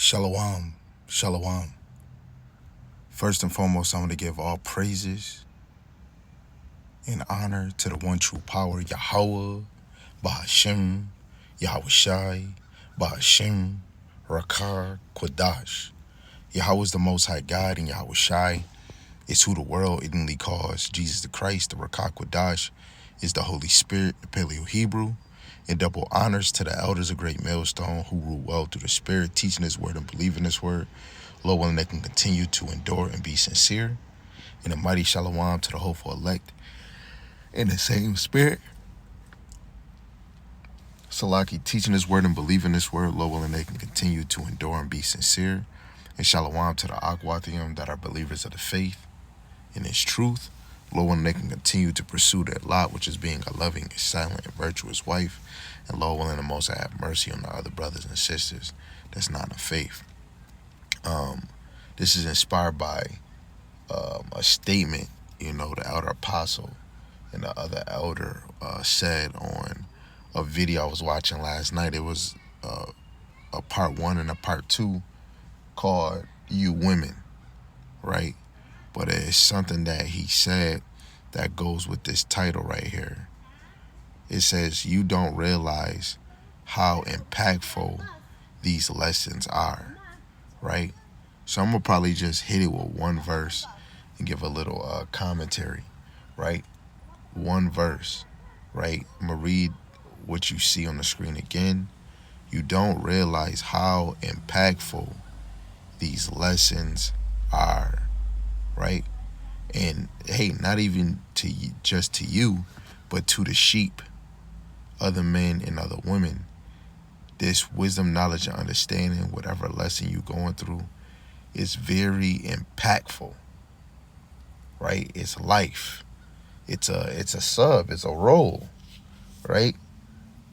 Shalom, shalom. First and foremost, I want to give all praises and honor to the one true power, Yahweh, Bahashem, Yahweh Shai, Bahashem, Rakar, Quadash. Yahweh is the Most High God, and Yahweh Shai is who the world ignorantly calls Jesus the Christ. The Rakar Quadash is the Holy Spirit, the Paleo Hebrew. And double honors to the elders of Great Millstone who rule well through the Spirit, teaching His word and believing His word. Lord willing, they can continue to endure and be sincere. And a mighty shalom to the hopeful elect in the same spirit. Salaki, teaching His word and believing His word. Lord willing, they can continue to endure and be sincere. And shalom to the Ahchyam that are believers of the faith in His truth. Lord willing, they can continue to pursue their lot, which is being a loving, silent, and virtuous wife. And Lord willing, the Most High have mercy on the other brothers and sisters that's not in faith. This is inspired by a statement, the elder apostle and the other elder said on a video I was watching last night. It was a part 1 and a part 2 called You Women, right? But it's something that he said that goes with this title right here. It says, you don't realize how impactful these lessons are, right? So I'm going to probably just hit it with one verse and give a little commentary, right? One verse, right? I'm going to read what you see on the screen again. You don't realize how impactful these lessons are, right? And hey, not even to just to you, but to the sheep, other men and other women. This wisdom, knowledge, and understanding, whatever lesson you're going through, is very impactful, right? It's life. It's a sub. It's a role, right?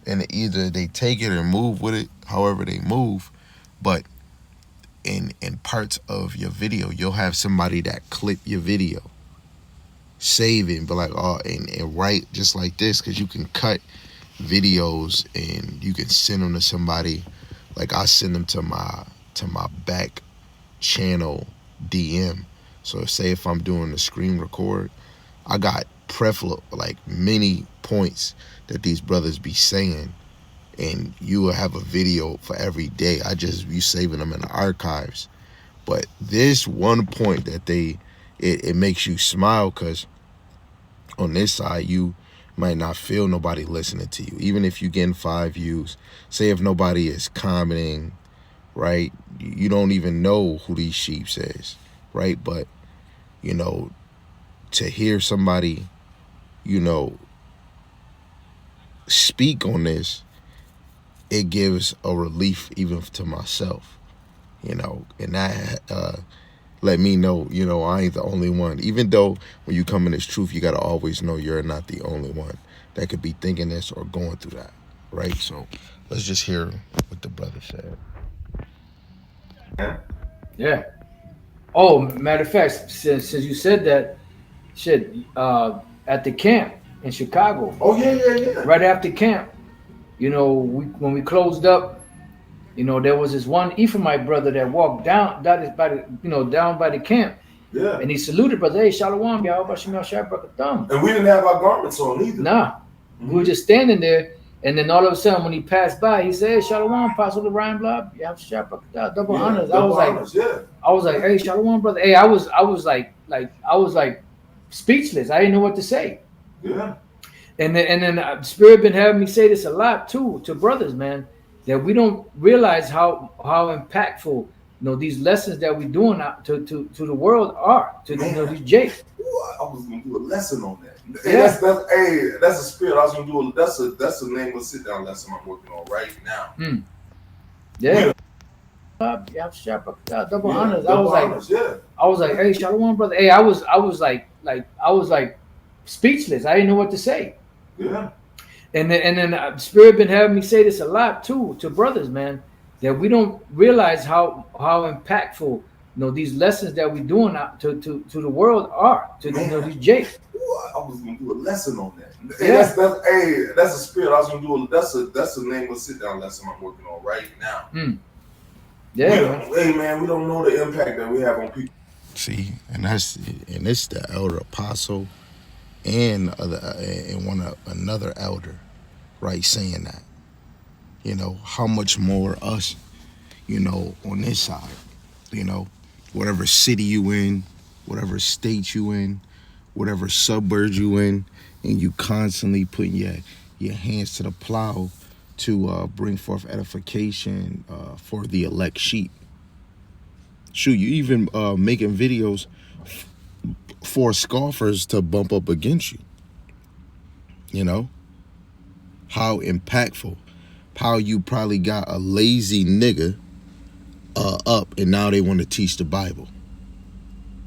And either they take it or move with it, however they move. But in parts of your video, you'll have somebody that clip your video, save it, and be like, oh, and write just like this, because you can cut videos and you can send them to somebody. Like I send them to my back channel DM. So say if I'm doing a screen record, I got like many points that these brothers be saying, and you will have a video for every day. You saving them in the archives. But this one point that it makes you smile, because on this side you might not feel nobody listening to you, even if you getting 5 views. Say if nobody is commenting, right? You don't even know who these sheeps is, right? But to hear somebody speak on this, it gives a relief even to myself, and that let me know, I ain't the only one. Even though when you come in this truth, you got to always know you're not the only one that could be thinking this or going through that, right? So let's just hear what the brother said. Yeah. Oh, matter of fact, since you said that, shit, at the camp in Chicago. Oh yeah. Right after camp, when we closed up, there was this one Ephraimite brother that walked down, that is by the, down by the camp. Yeah. And he saluted, brother, hey, Shalom, y'all, Bashim Thumb. And we didn't have our garments on either. Nah. Mm-hmm. We were just standing there, and then all of a sudden when he passed by, he said, hey, Shalom, Apostle the Ryan Blob, yeah, double honors. I was like, hey, Shalom, brother. Hey, I was like speechless. I didn't know what to say. Yeah. And then Spirit been having me say this a lot too to brothers, man, that we don't realize how impactful these lessons that we're doing to the world are to these Jakes. I was gonna do a lesson on that. Hey, that's a spirit. I was gonna do that's the name of a sit down lesson I'm working on right now. Yeah. Double honors. I was like, hey, Shalom, brother. Hey, I was like speechless. I didn't know what to say. Yeah. And then Spirit been having me say this a lot too to brothers, man, that we don't realize how impactful these lessons that we're doing to the world are to these Jakes. I was gonna do a lesson on that. Hey, that's a spirit. I was gonna do that's the name of a sit down lesson I'm working on right now. Yeah, hey man, we don't know the impact that we have on people. See, and it's the elder apostle and another elder, right, saying that. How much more us, on this side, you know, whatever city you in, whatever state you in, whatever suburbs you in, and you constantly putting your hands to the plow to bring forth edification for the elect sheep. Shoot, you even making videos for scoffers to bump up against you. You know how impactful, how you probably got a lazy nigga up, and now they want to teach the Bible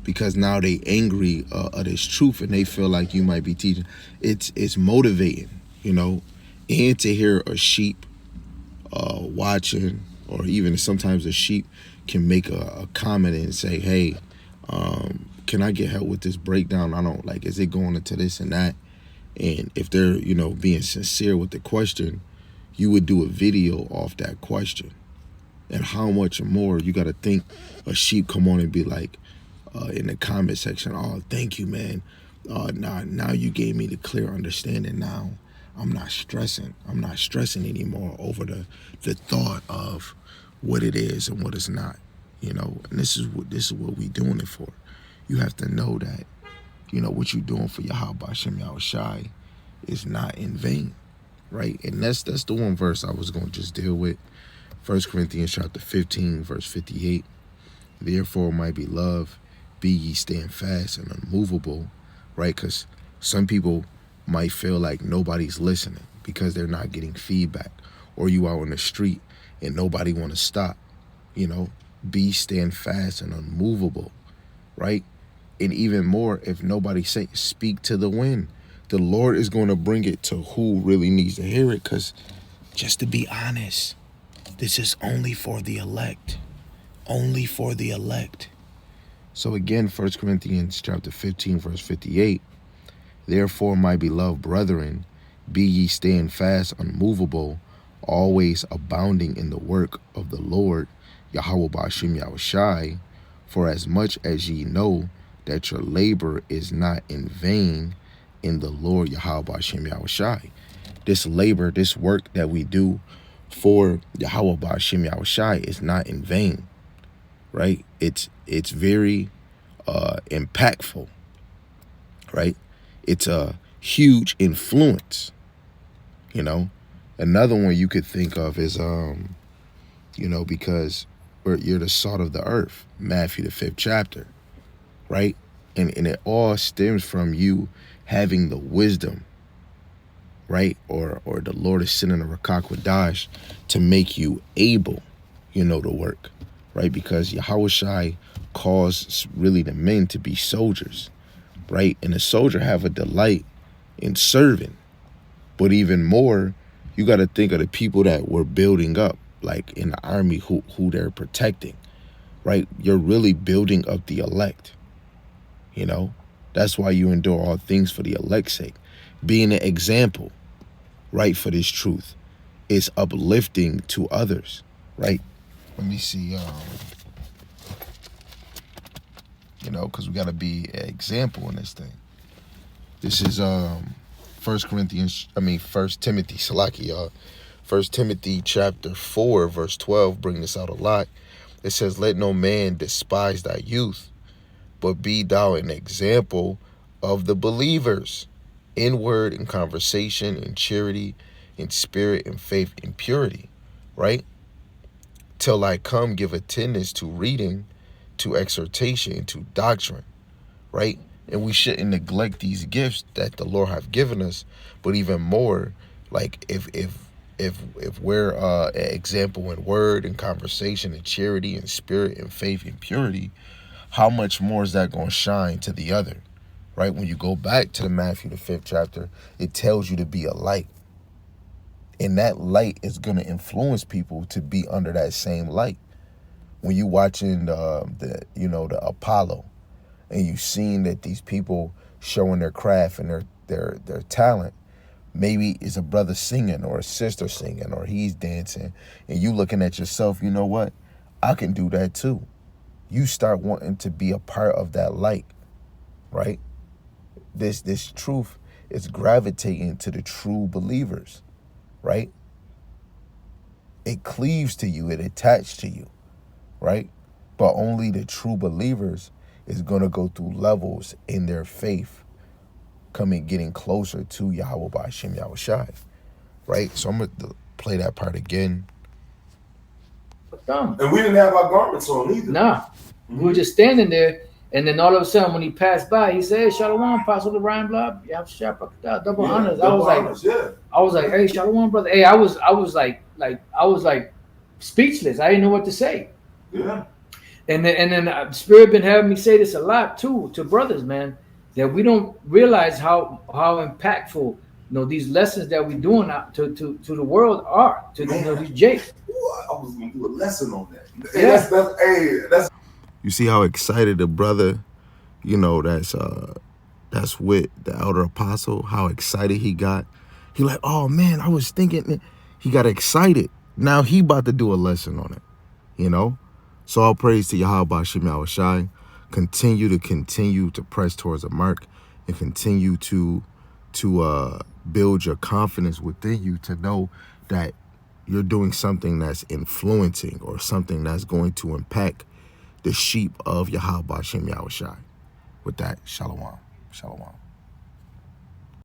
because now they angry at this truth, and they feel like you might be teaching. It's motivating, and to hear a sheep watching, or even sometimes a sheep can make a comment and say, hey, can I get help with this breakdown? I don't like, is it going into this and that? And if they're, being sincere with the question, you would do a video off that question. And how much more you got to think a sheep come on and be like, in the comment section, oh, thank you, man. Now you gave me the clear understanding. Now I'm not stressing. I'm not stressing anymore over the thought of what it is and what it's not. And this is what we doing it for. You have to know that, what you doing for Yahweh Hashem Yahushai is not in vain, right? And that's the one verse I was going to just deal with. 1 Corinthians chapter 15, verse 58. Therefore, my beloved, be ye stand fast and unmovable, right? Because some people might feel like nobody's listening because they're not getting feedback, or you out on the street and nobody want to stop. Be stand fast and unmovable, right? And even more, if nobody say, speak to the wind, the Lord is going to bring it to who really needs to hear it. Because just to be honest, this is only for the elect. Only for the elect. So again, 1 Corinthians chapter 15, verse 58. Therefore, my beloved brethren, be ye stand fast, unmovable, always abounding in the work of the Lord, Yahweh Ba'ashim Yahushai, for as much as ye know that your labor is not in vain in the Lord, Yahweh Ba'ashim Yahushai. This labor, this work that we do for Yahweh Ba'ashim Yahushai is not in vain, right? It's very impactful, right? It's a huge influence. Another one you could think of is because you're the salt of the earth, Matthew the 5th chapter, right? And it all stems from you having the wisdom, right? Or the Lord is sending a Rakakwadash to make you able, to work, right? Because Yahushai calls really the men to be soldiers, right? And a soldier have a delight in serving. But even more, you got to think of the people that we're building up, like in the army, who they're protecting, right? You're really building up the elect. That's why you endure all things for the elect's sake. Being an example, right, for this truth is uplifting to others, right? Let me see, because we got to be an example in this thing. This is 1 Timothy, Salaki, y'all. 1 Timothy chapter 4, verse 12, bring this out a lot. It says, let no man despise thy youth, but be thou an example of the believers, in word and conversation, in charity, in spirit, in faith, in purity, right? Till I come, give attendance to reading, to exhortation, to doctrine, right? And we shouldn't neglect these gifts that the Lord have given us. But even more, like if we're an example in word and conversation and charity and spirit and faith and purity, how much more is that going to shine to the other, right? When you go back to the Matthew the 5th chapter, it tells you to be a light. And that light is going to influence people to be under that same light. When you watching the Apollo, and you seen that these people showing their craft and their talent, maybe it's a brother singing or a sister singing or he's dancing, and you looking at yourself, you know what? I can do that too. You start wanting to be a part of that light, right? This truth is gravitating to the true believers, right? It cleaves to you, it attached to you, right? But only the true believers is going to go through levels in their faith, getting closer to Yahweh Ba'Shem Yahushai, right? So I'm going to play that part again. And we didn't have our garments on either. Nah. We were just standing there, and then all of a sudden, when he passed by, he said, hey, Shalom, Apostle the Ryan Blob. You have sharp, double honors. I was like, hey, Shalom, brother. Hey, I was like speechless. I didn't know what to say. Yeah. And then the Spirit been having me say this a lot too to brothers, man, that we don't realize how impactful these lessons that we're doing out to the world are to these jakes. I was gonna do a lesson on that. Yeah. That's You see how excited the brother, that's with the elder apostle, how excited he got. He like, oh man, I was thinking. He got excited. Now he about to do a lesson on it, So all praise to Yahweh Ba'Shem Yahushai. Continue to press towards a mark and continue to build your confidence within you to know that you're doing something that's influencing or something that's going to impact the sheep of Yahweh Ba'Shem Yahushai. With that, shalom. Shalom.